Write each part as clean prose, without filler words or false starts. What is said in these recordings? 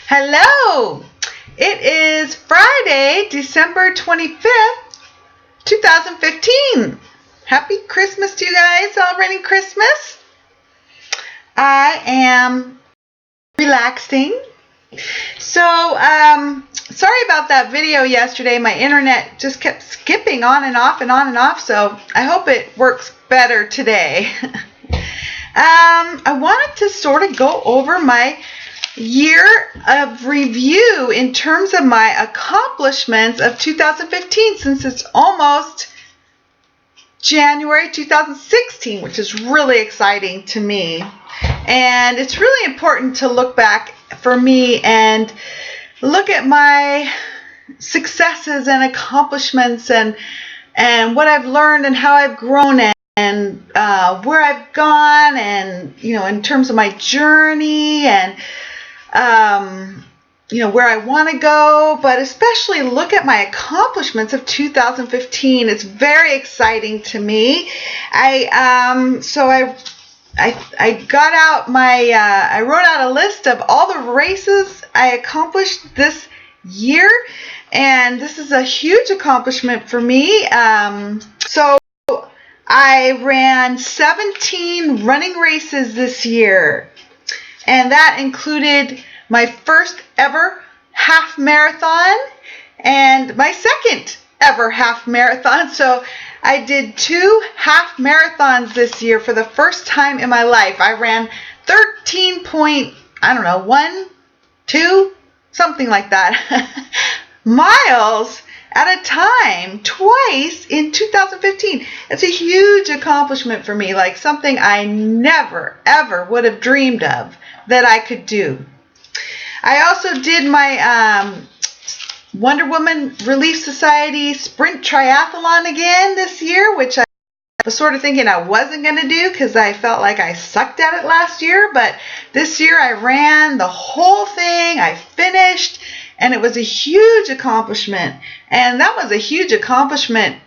Hello! It is Friday, December 25th, 2015. Happy Christmas to you guys celebrating Christmas. I am relaxing. Sorry about that video yesterday. My internet just kept skipping on and off and on and off, so I hope it works better today. I wanted to sort of go over my year of review in terms of my accomplishments of 2015, since it's almost January 2016, which is really exciting to me. And it's really important to look back for me and look at my successes and accomplishments and what I've learned and how I've grown and where I've gone, and in terms of my journey and where I want to go, but especially look at my accomplishments of 2015. It's very exciting to me. I got out I wrote out a list of all the races I accomplished this year, and this is a huge accomplishment for me. So I ran 17 running races this year, and that included my first ever half marathon and my second ever half marathon. So I did 2 half marathons this year for the first time in my life. I ran 13.1, 2, something like that, miles at a time, twice in 2015. It's a huge accomplishment for me, like something I never, ever would have dreamed of that I could do. I also did my Wonder Woman Relief Society Sprint Triathlon again this year, which I was sort of thinking I wasn't going to do because I felt like I sucked at it last year. But this year I ran the whole thing. I finished, and it was a huge accomplishment. And that was a huge accomplishment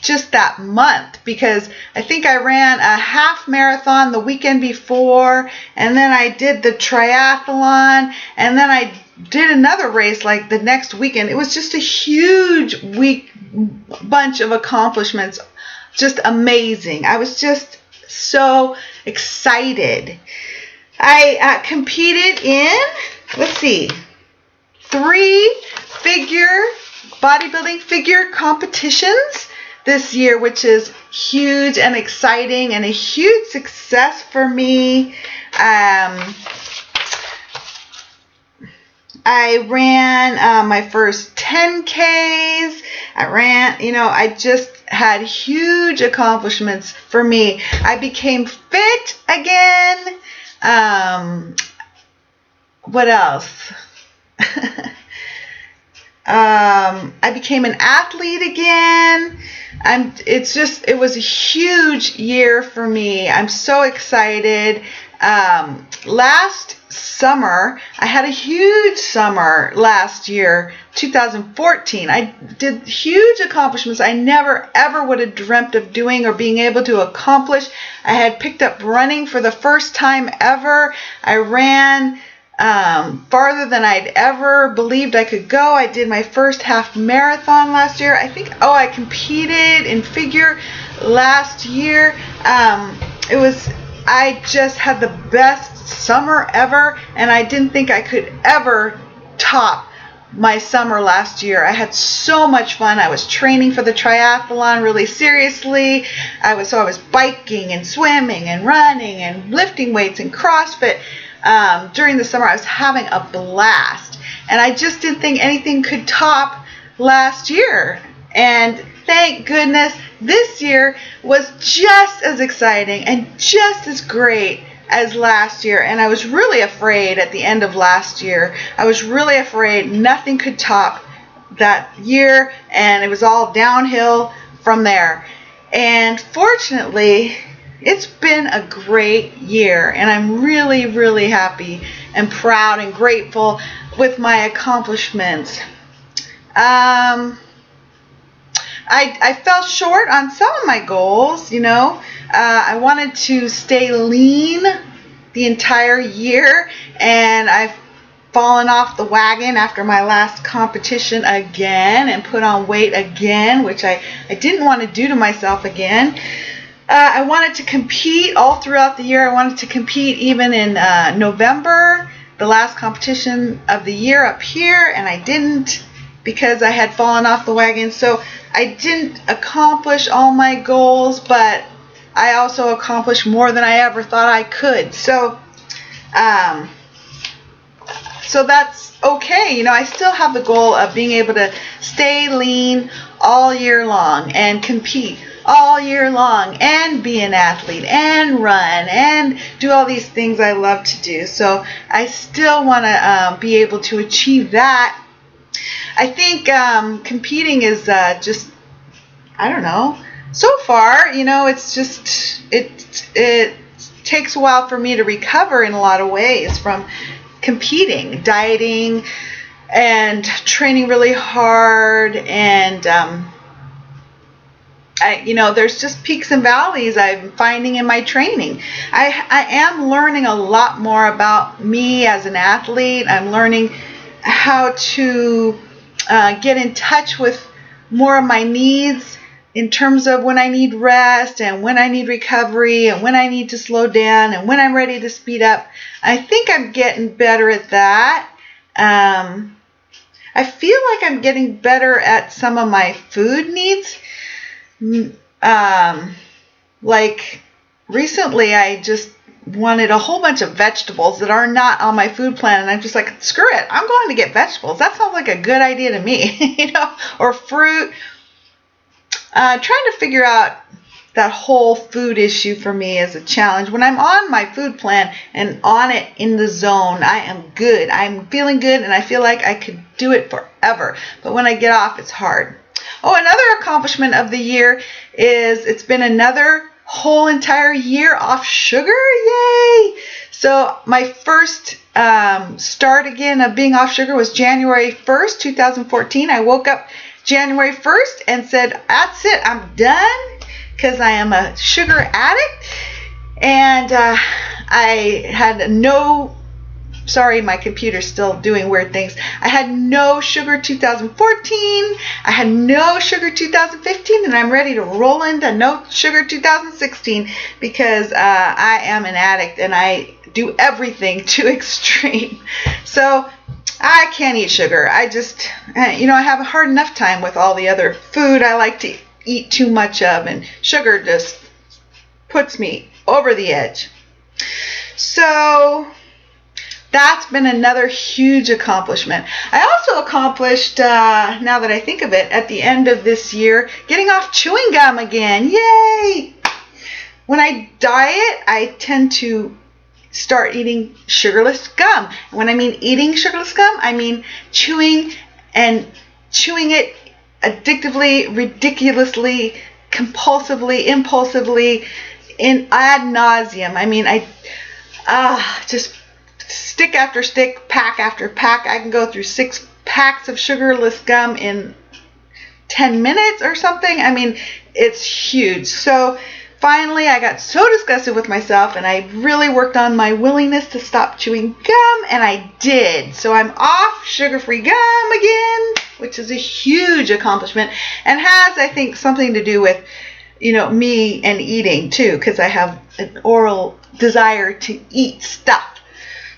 just that month, because I think I ran a half marathon the weekend before, and then I did the triathlon, and then I did another race like the next weekend. It was just a huge bunch of accomplishments. Just amazing. I was just so excited. I competed in, 3 bodybuilding figure competitions this year, which is huge and exciting and a huge success for me. I ran my first 10Ks. I just had huge accomplishments for me. I became fit again. What else? I became an athlete again. It was a huge year for me. I'm so excited. Last summer, I had a huge summer last year, 2014. I did huge accomplishments I never ever would have dreamt of doing or being able to accomplish. I had picked up running for the first time ever. I ran farther than I'd ever believed I could go. I did my first half marathon last year. I competed in figure last year. I just had the best summer ever, and I didn't think I could ever top my summer last year. I had so much fun. I was training for the triathlon really seriously. I was biking and swimming and running and lifting weights and CrossFit. During the summer, I was having a blast, and I just didn't think anything could top last year. And thank goodness this year was just as exciting and just as great as last year. And I was really afraid at the end of last year. I was really afraid nothing could top that year, and it was all downhill from there. And fortunately, it's been a great year, and I'm really, really happy and proud and grateful with my accomplishments. I fell short on some of my goals, I wanted to stay lean the entire year, and I've fallen off the wagon after my last competition again and put on weight again, which I didn't want to do to myself again. I wanted to compete all throughout the year. I wanted to compete even in November, the last competition of the year up here, and I didn't because I had fallen off the wagon. So I didn't accomplish all my goals, but I also accomplished more than I ever thought I could. So that's okay. You know, I still have the goal of being able to stay lean all year long and compete all year long and be an athlete and run and do all these things I love to do. So I still want to be able to achieve that. I think competing is just, I don't know. So far, you know, it's just, it takes a while for me to recover in a lot of ways from competing, dieting, and training really hard, and there's just peaks and valleys I'm finding in my training. I am learning a lot more about me as an athlete. I'm learning how to get in touch with more of my needs in terms of when I need rest and when I need recovery and when I need to slow down and when I'm ready to speed up. I think I'm getting better at that. I feel like I'm getting better at some of my food needs. Like recently I just wanted a whole bunch of vegetables that are not on my food plan, and I'm just like, screw it, I'm going to get vegetables. That sounds like a good idea to me. Or fruit. Trying to figure out that whole food issue for me is a challenge. When I'm on my food plan and on it in the zone, I am good. I'm feeling good and I feel like I could do it forever. But when I get off, it's hard. Oh, another accomplishment of the year is it's been another whole entire year off sugar. Yay! So my first start again of being off sugar was January 1st, 2014. I woke up January 1st and said, that's it, I'm done, because I am a sugar addict. And I had sorry, my computer's still doing weird things. I had no sugar 2014. I had no sugar 2015, and I'm ready to roll into no sugar 2016 because I am an addict and I do everything to extreme. So I can't eat sugar. I just, I have a hard enough time with all the other food I like to eat too much of, and sugar just puts me over the edge. So that's been another huge accomplishment. I also accomplished, now that I think of it, at the end of this year, getting off chewing gum again. Yay! When I diet, I tend to start eating sugarless gum. When I mean eating sugarless gum, I mean chewing it addictively, ridiculously, compulsively, impulsively, in ad nauseum. I mean, I just stick after stick, pack after pack. I can go through 6 packs of sugarless gum in 10 minutes or something. I mean, it's huge. So finally, I got so disgusted with myself, and I really worked on my willingness to stop chewing gum, and I did. So I'm off sugar-free gum again, which is a huge accomplishment, and has, I think, something to do with, me and eating too, because I have an oral desire to eat stuff.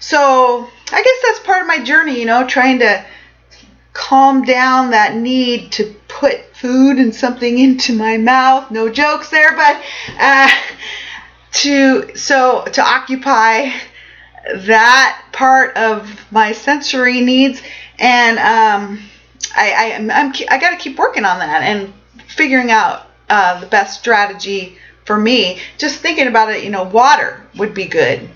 So I guess that's part of my journey, trying to calm down that need to put food and something into my mouth. No jokes there, but to occupy that part of my sensory needs, and I got to keep working on that and figuring out the best strategy for me. Just thinking about it, water would be good.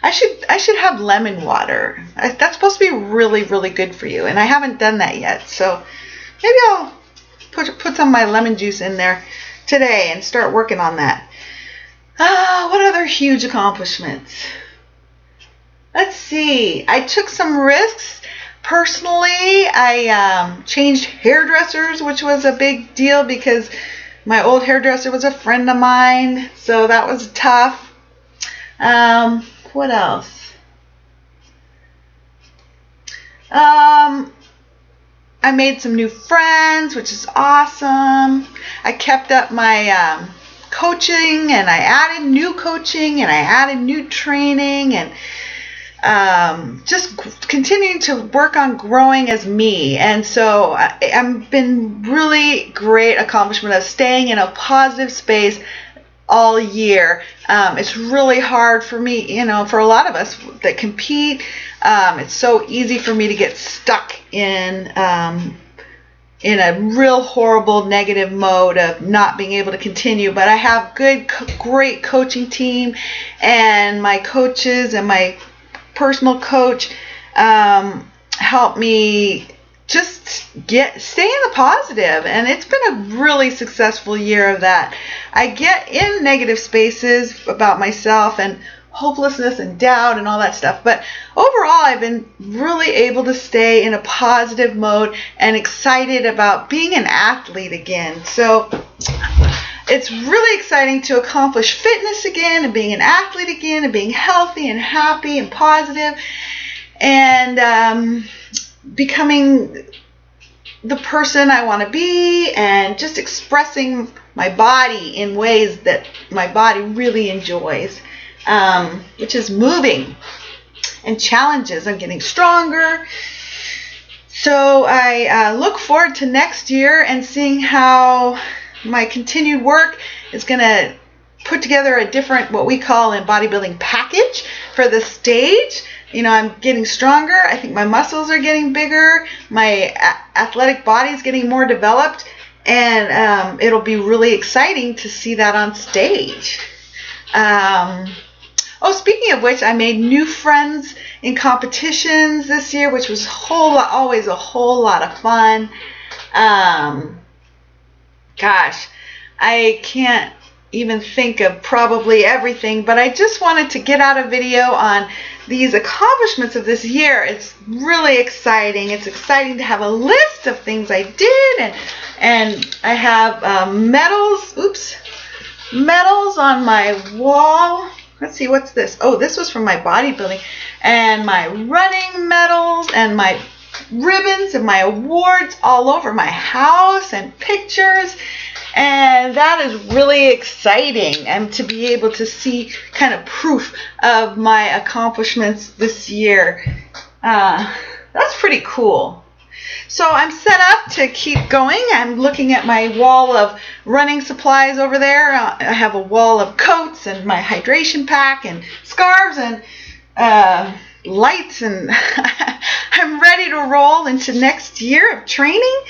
I should have lemon water. That's supposed to be really, really good for you, and I haven't done that yet. So maybe I'll put some of my lemon juice in there today and start working on that. What other huge accomplishments? Let's see. I took some risks. Personally, I changed hairdressers, which was a big deal because my old hairdresser was a friend of mine, so that was tough. What else? I made some new friends, which is awesome. I kept up my coaching, and I added new coaching, and I added new training, and just continuing to work on growing as me. And so I've been really great accomplishment of staying in a positive space all year. It's really hard for me, for a lot of us that compete. It's so easy for me to get stuck in a real horrible negative mode of not being able to continue. But I have great coaching team, and my coaches and my personal coach help me just stay in the positive, and it's been a really successful year of that. I get in negative spaces about myself and hopelessness and doubt and all that stuff, but overall I've been really able to stay in a positive mode and excited about being an athlete again. So it's really exciting to accomplish fitness again, and being an athlete again, and being healthy and happy and positive, and becoming the person I want to be, and just expressing my body in ways that my body really enjoys, which is moving and challenges. I'm getting stronger. So I look forward to next year and seeing how my continued work is going to put together a different, what we call in bodybuilding, package for the stage. I'm getting stronger. I think my muscles are getting bigger. My athletic body is getting more developed. And it'll be really exciting to see that on stage. Speaking of which, I made new friends in competitions this year, which was always a whole lot of fun. Gosh, I can't even think of probably everything, but I just wanted to get out a video on these accomplishments of this year. It's really exciting. It's exciting to have a list of things I did, and I have medals on my wall. Let's see, what's this? Oh, this was from my bodybuilding, and my running medals, and my ribbons, and my awards all over my house, and pictures. And that is really exciting, and to be able to see kind of proof of my accomplishments this year. That's pretty cool. So I'm set up to keep going. I'm looking at my wall of running supplies over there. I have a wall of coats and my hydration pack and scarves and lights, and I'm ready to roll into next year of training.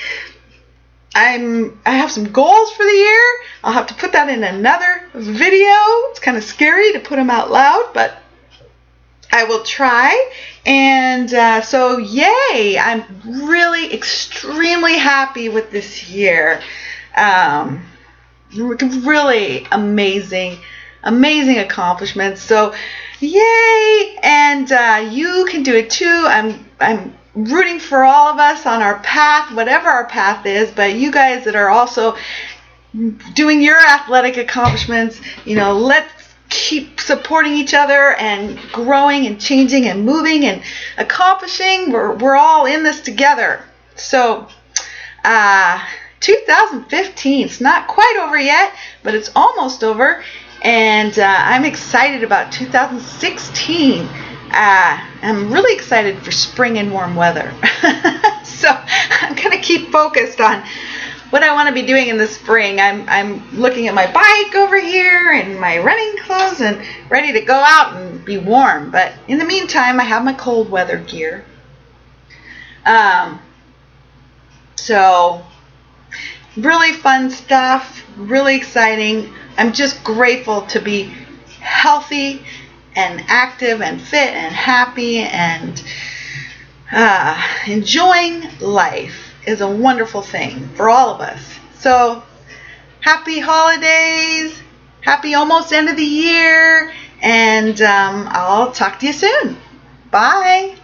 I have some goals for the year. I'll have to put that in another video. It's kind of scary to put them out loud, but I will try. And so yay, I'm really extremely happy with this year. Really amazing accomplishments. So yay, and you can do it too. I'm rooting for all of us on our path, whatever our path is, but you guys that are also doing your athletic accomplishments, let's keep supporting each other and growing and changing and moving and accomplishing. We're all in this together. So 2015, it's not quite over yet, but it's almost over, and I'm excited about 2016. I'm really excited for spring and warm weather. So I'm going to keep focused on what I want to be doing in the spring. I'm looking at my bike over here and my running clothes and ready to go out and be warm. But in the meantime, I have my cold weather gear. So really fun stuff, really exciting. I'm just grateful to be healthy and active and fit and happy, and enjoying life is a wonderful thing for all of us. So happy holidays, happy almost end of the year, and I'll talk to you soon. Bye.